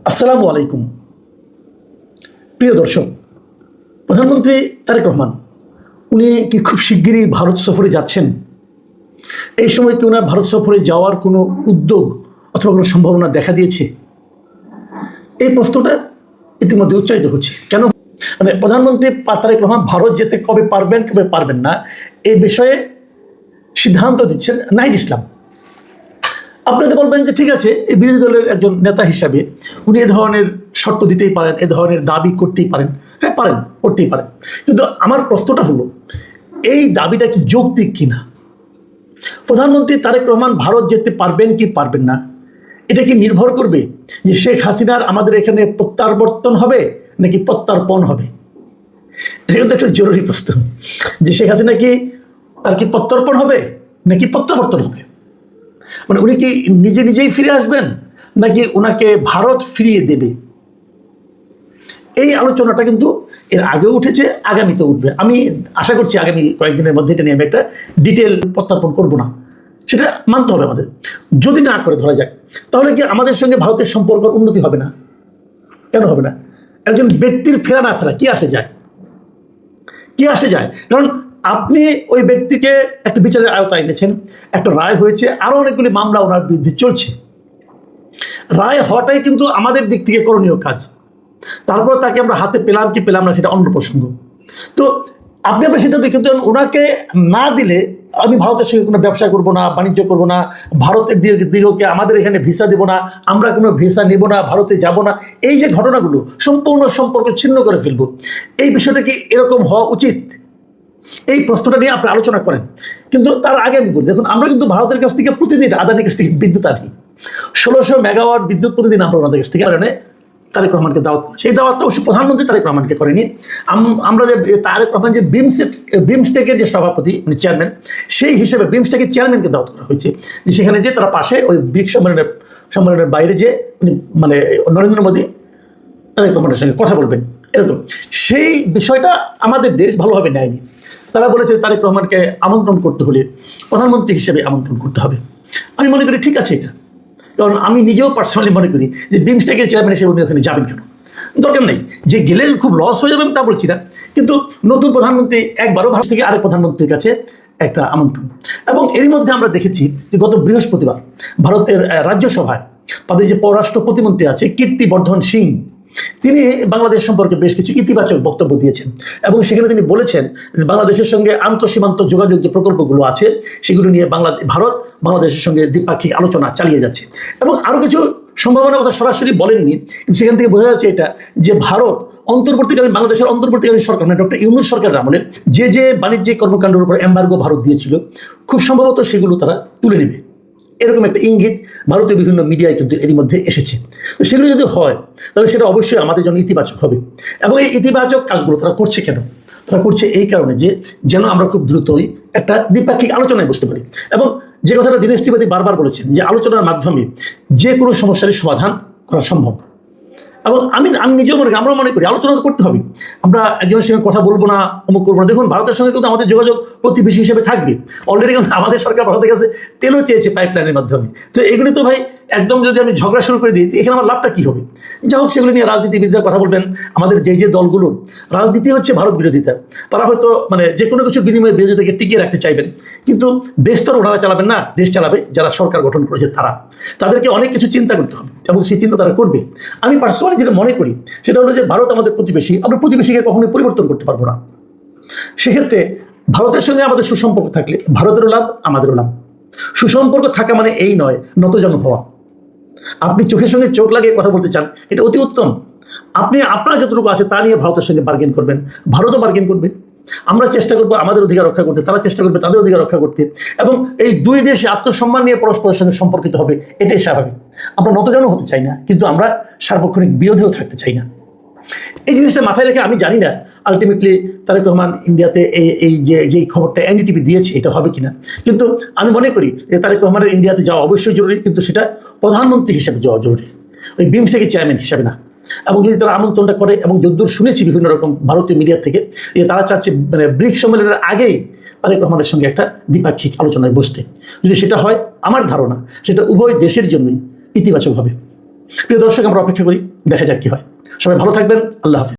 আসসালামু আলাইকুম। প্রিয় দর্শক, প্রধানমন্ত্রী তারেক রহমান উনি কি খুব শিগগিরই ভারত সফরে যাচ্ছেন? এই সময় কি ওনার ভারত সফরে যাওয়ার কোনো উদ্যোগ অথবা কোনো সম্ভাবনা দেখা দিয়েছে? এই প্রশ্নটা ইতিমধ্যে উচ্চারিত হচ্ছে। কেন মানে প্রধানমন্ত্রী তারেক রহমান ভারত যেতে কবে পারবেন কবে পারবেন না এই বিষয়ে সিদ্ধান্ত দিচ্ছেন নাহিদ ইসলাম। আপনি তো বলবেন যে ঠিক আছে, এই বিরোধী দলের একজন নেতা হিসাবে উনি এ ধরনের শর্ত দিতেই পারেন, এ ধরনের দাবি করতেই পারেন। হ্যাঁ, পারেন, করতেই পারেন। কিন্তু আমার প্রশ্নটা হলো, এই দাবিটা কি যৌক্তিক কিনা? প্রধানমন্ত্রী তারেক রহমান ভারত যেতে পারবেন কি পারবেন না, এটা কি নির্ভর করবে যে শেখ হাসিনার আমাদের এখানে প্রত্যাবর্তন হবে নাকি প্রত্যার্পণ হবে? এটা কিন্তু একটা জরুরি প্রশ্ন, যে শেখ হাসিনা কি তার কি প্রত্যর্পণ হবে নাকি প্রত্যাবর্তন হবে। মানে উনি কি নিজে নিজেই ফিরে আসবেন নাকি ওনাকে ভারত ফিরিয়ে দেবে? এই আলোচনাটা কিন্তু এর আগেও উঠেছে, আগামীতে উঠবে। আমি আশা করছি আগামী কয়েকদিনের মধ্যে এটা নিয়ে আমি একটা ডিটেল প্রত্যার্পণ করব না, সেটা মানতে হবে আমাদের। যদি না করে ধরা যাক, তাহলে কি আমাদের সঙ্গে ভারতের সম্পর্ক উন্নতি হবে না? কেন হবে না? একজন ব্যক্তির ফেরা না ফেরা কি আসে যায়? কি আসে যায়? কারণ আপনি ওই ব্যক্তিকে একটা বিচারের আওতায় এনেছেন, একটা রায় হয়েছে, আরও অনেকগুলি মামলা ওনার বিরুদ্ধে চলছে। রায় হওয়াটাই কিন্তু আমাদের দিক থেকে করণীয় কাজ। তারপর তাকে আমরা হাতে পেলাম কি পেলাম না সেটা অন্য প্রসঙ্গ। তো আপনি আপনার সিদ্ধান্ত, কিন্তু ওনাকে না দিলে আমি ভারতের সঙ্গে কোনো ব্যবসা করব না, বাণিজ্য করব না, ভারতের দিকে আমাদের এখানে ভিসা দেবো না, আমরা কোনো ভিসা নেব না, ভারতে যাব না, এই যে ঘটনাগুলো সম্পূর্ণ সম্পর্ক ছিন্ন করে ফেলবো, এই বিষয়টা কি এরকম হওয়া উচিত? এই প্রশ্নটা নিয়ে আপনি আলোচনা করেন। কিন্তু তার আগে আমি বলি, দেখুন আমরা কিন্তু ভারতের কাছ থেকে প্রতিদিন আদানির কাছ থেকে বিদ্যুৎ আনি, 1600 মেগাওয়াট বিদ্যুৎ প্রতিদিন আমরা ওনাদের কাছ থেকে কারণে তারেক রহমানকে দাওয়াত করেছি। এই দাওয়াতটা অবশ্যই প্রধানমন্ত্রী তারেক রহমানকে করেনি। আমরা যে তারেক রহমান যে বিমস্টেকের যে সভাপতি মানে চেয়ারম্যান, সেই হিসেবে বিমস্টেকের চেয়ারম্যানকে দাওয়াত করা হয়েছে, যে সেখানে যে তারা পাশে ওই ব্রিক্স সম্মেলনের বাইরে যে মানে নরেন্দ্র মোদী তারেক রহমানের সঙ্গে কথা বলবেন, এরকম সেই বিষয়টা আমাদের দেশ ভালোভাবে নেয়নি। তারা বলেছে তারেক রহমানকে আমন্ত্রণ করতে হলে প্রধানমন্ত্রী হিসেবে আমন্ত্রণ করতে হবে। আমি মনে করি ঠিক আছে এটা, কারণ আমি নিজেও পার্সোনালি মনে করি যে বিমস্টেকের চেয়ারম্যান হিসেবে উনি ওখানে যাবেন কেন? দরকার নেই। যে গেলে খুব লস হয়ে যাবে তা বলছি না, কিন্তু নতুন প্রধানমন্ত্রী একবারও ভারত থেকে আরেক প্রধানমন্ত্রীর কাছে একটা আমন্ত্রণ। এবং এরই মধ্যে আমরা দেখেছি যে গত বৃহস্পতিবার ভারতের রাজ্যসভায় তাদের যে পররাষ্ট্র প্রতিমন্ত্রী আছে কীর্তিবর্ধন সিং, তিনি বাংলাদেশ সম্পর্কে বেশ কিছু ইতিবাচক বক্তব্য দিয়েছেন এবং সেখানে তিনি বলেছেন বাংলাদেশের সঙ্গে আন্তঃসীমান্ত যোগাযোগ যে প্রকল্পগুলো আছে সেগুলো নিয়ে ভারত বাংলাদেশের সঙ্গে দ্বিপাক্ষিক আলোচনা চালিয়ে যাচ্ছে। এবং আরও কিছু সম্ভাবনার কথা সরাসরি বলেননি, সেখান থেকে বোঝা যাচ্ছে এটা যে ভারত অন্তর্বর্তীকালীন বাংলাদেশের অন্তর্বর্তীকালীন সরকার মানে ডক্টর ইউনূস সরকারের আমলে যে বাণিজ্যিক কর্মকাণ্ডের উপর এম্বার্গো ভারত দিয়েছিল, খুব সম্ভবত সেগুলো তারা তুলে নেবে, এরকম একটা ইঙ্গিত ভারতীয় বিভিন্ন মিডিয়ায় কিন্তু এরই মধ্যে এসেছে। তো সেগুলো যদি হয় তাহলে সেটা অবশ্যই আমাদের জন্য ইতিবাচক হবে। এবং এই ইতিবাচক কাজগুলো তারা করছে কেন? তারা করছে এই কারণে যে যেন আমরা খুব দ্রুতই একটা দ্বিপাক্ষিক আলোচনায় বসতে পারি। এবং যে কথাটা দীনেশ ত্রিপাঠী বারবার বলেছেন যে আলোচনার মাধ্যমে যে কোনো সমস্যারই সমাধান করা সম্ভব। এবং আমি নিজেও মনে করি, আমরাও মনে করি আলোচনা তো করতে হবে। আমরা একজনের সঙ্গে কথা বলবো না, অমুক করবো না। দেখুন ভারতের সঙ্গে কিন্তু আমাদের যোগাযোগ প্রতিবেশী হিসেবে থাকবে। অলরেডি কিন্তু আমাদের সরকার ভারতের কাছে তেলও চেয়েছে পাইপলাইনের মাধ্যমে। তো এগুলি তো ভাই একদম যদি আমি ঝগড়া শুরু করে দিই, এখানে আমার লাভটা কী হবে? যা হোক, সেগুলো নিয়ে রাজনীতিবিদরা কথা বলবেন। আমাদের যে দলগুলো রাজনীতি হচ্ছে ভারত বিরোধিতা, তারা হয়তো মানে যে কোনো কিছু বিনিময়ে বিরোধিতাকে টিকিয়ে রাখতে চাইবেন, কিন্তু দেশ তো ওনারা চালাবেন না, দেশ চালাবে যারা সরকার গঠন করেছে তারা। তাদেরকে অনেক কিছু চিন্তা করতে হবে এবং সেই চিন্তা তারা করবে। আমি পার্সোনালি যেটা মনে করি সেটা হলো যে ভারত আমাদের প্রতিবেশী, আমরা প্রতিবেশীকে কখনোই পরিবর্তন করতে পারবো না। সেক্ষেত্রে ভারতের সঙ্গে আমাদের সুসম্পর্ক থাকলে ভারতেরও লাভ, আমাদেরও লাভ। সুসম্পর্ক থাকা মানে এই নয় নতজন হওয়া। আপনি চোখের সঙ্গে চোখ লাগিয়ে কথা বলতে চান, এটা অতি উত্তম। আপনি আপনার যতটুকু আছে তা নিয়ে ভারতের সঙ্গে বার্গেন করবেন, ভারতও বার্গেন করবে। আমরা চেষ্টা করবো আমাদের অধিকার রক্ষা করতে, তারা চেষ্টা করবে তাদের অধিকার রক্ষা করতে। এবং এই দুই দেশে আত্মসম্মান নিয়ে পরস্পরের সঙ্গে সম্পর্কিত হবে, এটাই স্বাভাবিক। আমরা নতজনও হতে চাই না, কিন্তু আমরা সার্বক্ষণিক বিরোধেও থাকতে চাই না। এই জিনিসটা মাথায় রেখে আমি জানি না আলটিমেটলি তারেক রহমান ইন্ডিয়াতে এই যে খবরটা এনডিটিভি দিয়েছে এটা হবে কিনা, কিন্তু আমি মনে করি যে তারেক রহমানের ইন্ডিয়াতে যাওয়া অবশ্যই জরুরি, কিন্তু সেটা প্রধানমন্ত্রী হিসেবে যাওয়া জরুরি, ওই বিমস্টেকের চেয়ারম্যান হিসেবে না। এবং যদি তারা আমন্ত্রণটা করে, এবং যদ্দূর শুনেছি বিভিন্ন রকম ভারতীয় মিডিয়া থেকে যে তারা চাচ্ছে মানে ব্রিক্স সম্মেলনের আগেই তারেক রহমানের সঙ্গে একটা দ্বিপাক্ষিক আলোচনায় বসতে। যদি সেটা হয়, আমার ধারণা সেটা উভয় দেশের জন্যই ইতিবাচক হবে। প্রিয় দর্শক, আমরা অপেক্ষা করি, দেখা যাক কি হয়। সবাই ভালো থাকবেন। আল্লাহ হাফিজ।